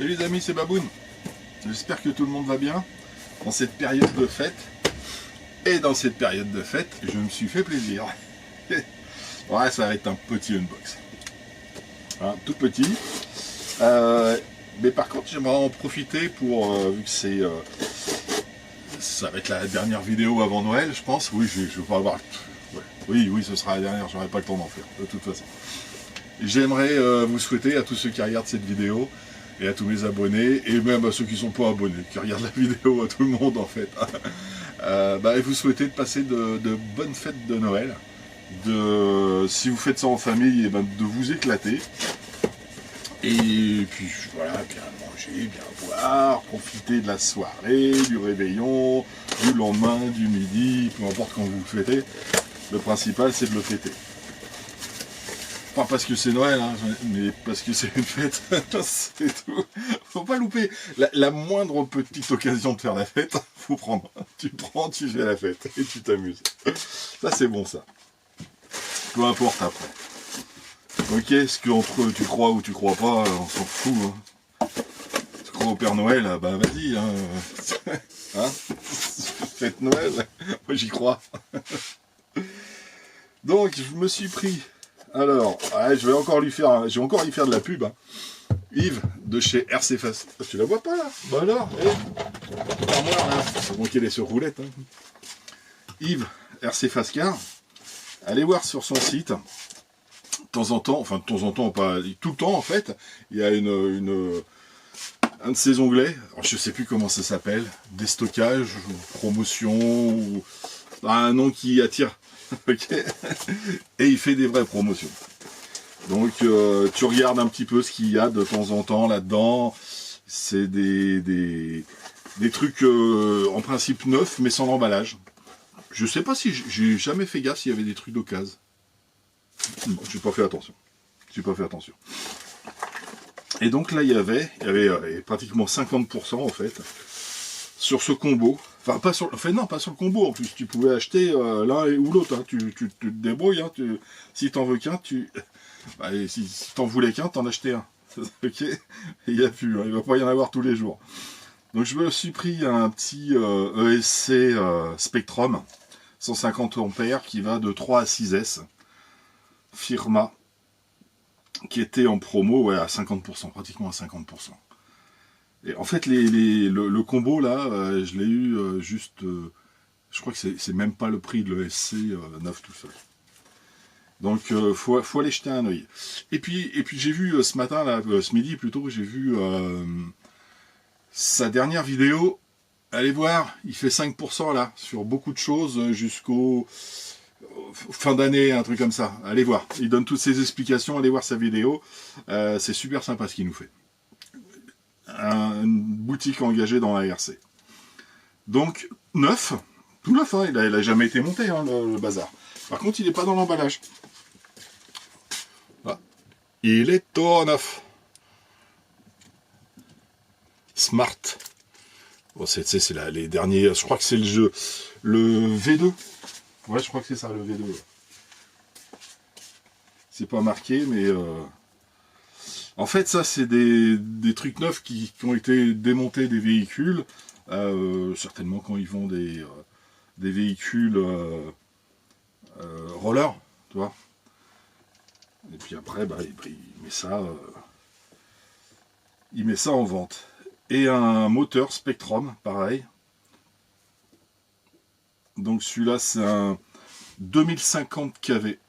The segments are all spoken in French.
Salut les amis, c'est Baboun. J'espère que tout le monde va bien dans cette période de fête. Et dans cette période de fête, je me suis fait plaisir. Ouais, ça va être un petit unbox. Hein, tout petit. Mais par contre, j'aimerais en profiter pour, vu que c'est... ça va être la dernière vidéo avant Noël, je pense. Oui, je vais pas avoir... Ouais. Oui, ce sera la dernière, j'aurai pas le temps d'en faire, de toute façon. J'aimerais vous souhaiter à tous ceux qui regardent cette vidéo, et à tous mes abonnés, et même à ceux qui ne sont pas abonnés, qui regardent la vidéo, à tout le monde en fait, et vous souhaitez de passer de bonnes fêtes de Noël, si vous faites ça en famille, et de vous éclater, et puis voilà, bien manger, bien boire, profiter de la soirée, du réveillon, du lendemain, du midi, peu importe quand vous le fêtez, le principal c'est de le fêter. Pas parce que c'est Noël, hein, mais parce que c'est une fête, c'est tout. Faut pas louper la moindre petite occasion de faire la fête, faut prendre. Tu prends, tu fais la fête, et tu t'amuses. Ça c'est bon ça. Peu importe après. Ok, ce que entre tu crois ou tu crois pas, on s'en fout. Hein. Tu crois au Père Noël, bah vas-y. Hein. Hein, fête Noël, moi j'y crois. Donc je me suis pris... Alors, ouais, je vais encore lui faire de la pub. Hein. Yves, de chez RC Fast. Tu la vois pas là? Bah alors, c'est bon qu'elle est sur roulette. Hein. Yves, RC Fast Car. Allez voir sur son site. De temps en temps, enfin de temps en temps, pas tout le temps en fait, il y a un de ses onglets. Alors, je sais plus comment ça s'appelle. Déstockage, promotion, ou un nom qui attire. Ok. Et il fait des vraies promotions. Donc tu regardes un petit peu ce qu'il y a de temps en temps là-dedans. C'est des trucs en principe neufs mais sans emballage. Je sais pas si j'ai jamais fait gaffe s'il y avait des trucs d'occasion. Bon, j'ai pas fait attention. Et donc là il y avait pratiquement 50% en fait sur ce combo. Enfin, pas sur le combo en plus. Tu pouvais acheter l'un ou l'autre. Hein. Tu te débrouilles. Hein. Si t'en veux qu'un, si t'en voulais qu'un, t'en achetais un. Ok. Il y a plus. Hein. Il va pas y en avoir tous les jours. Donc je me suis pris un petit ESC Spectrum 150 ampères qui va de 3 à 6S. Firma. Qui était en promo, ouais, à 50%, pratiquement à 50%. Et en fait, le combo là, je l'ai eu juste, je crois que c'est même pas le prix de l'ESC neuf tout seul. Donc, faut aller jeter un œil. Et puis j'ai vu ce matin, là, ce midi plutôt, j'ai vu sa dernière vidéo. Allez voir, il fait 5% là, sur beaucoup de choses jusqu'au fin d'année, un truc comme ça. Allez voir, il donne toutes ses explications, allez voir sa vidéo. C'est super sympa ce qu'il nous fait. Une boutique engagée dans la RC. Donc, neuf, tout neuf, hein, il a jamais été monté, hein, le bazar. Par contre, il n'est pas dans l'emballage. Ah. Il est tout neuf. Smart. Bon, c'est les derniers, je crois que c'est le V2. Ouais, je crois que c'est ça, le V2. C'est pas marqué, mais... En fait, ça, c'est des trucs neufs qui ont été démontés des véhicules, certainement quand ils vendent des véhicules roller, tu vois. Et puis après, il met ça en vente. Et un moteur Spectrum, pareil. Donc celui-là, c'est un 2050 kV.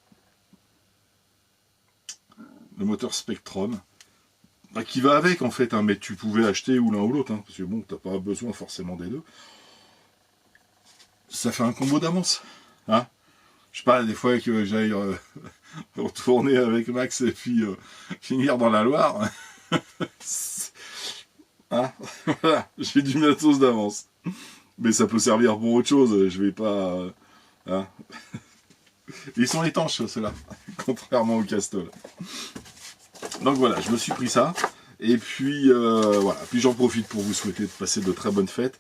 Le moteur Spectrum. Qui va avec en fait, hein, mais tu pouvais acheter ou l'un ou l'autre, hein, parce que bon, t'as pas besoin forcément des deux. Ça fait un combo d'avance. Hein, je sais pas, des fois que j'aille retourner avec Max et puis finir dans la Loire. Hein, voilà, j'ai du matos d'avance. Mais ça peut servir pour autre chose, je vais pas... hein. Ils sont étanches ceux-là, contrairement au Castol. Donc voilà, je me suis pris ça, et puis voilà, puis j'en profite pour vous souhaiter de passer de très bonnes fêtes.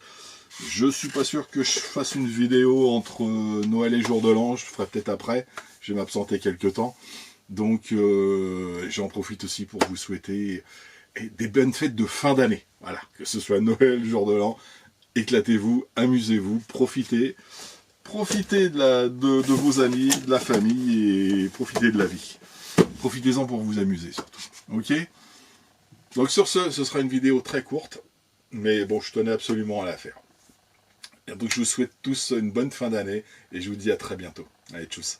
Je suis pas sûr que je fasse une vidéo entre Noël et Jour de l'An, je ferai peut-être après, je vais m'absenter quelques temps. Donc j'en profite aussi pour vous souhaiter et des bonnes fêtes de fin d'année. Voilà, que ce soit Noël, jour de l'an, éclatez-vous, amusez-vous, profitez. Profitez de vos amis, de la famille et profitez de la vie. Profitez-en pour vous amuser surtout. Ok? Donc sur ce sera une vidéo très courte, mais bon, je tenais absolument à la faire. Et donc je vous souhaite tous une bonne fin d'année et je vous dis à très bientôt. Allez, tchuss.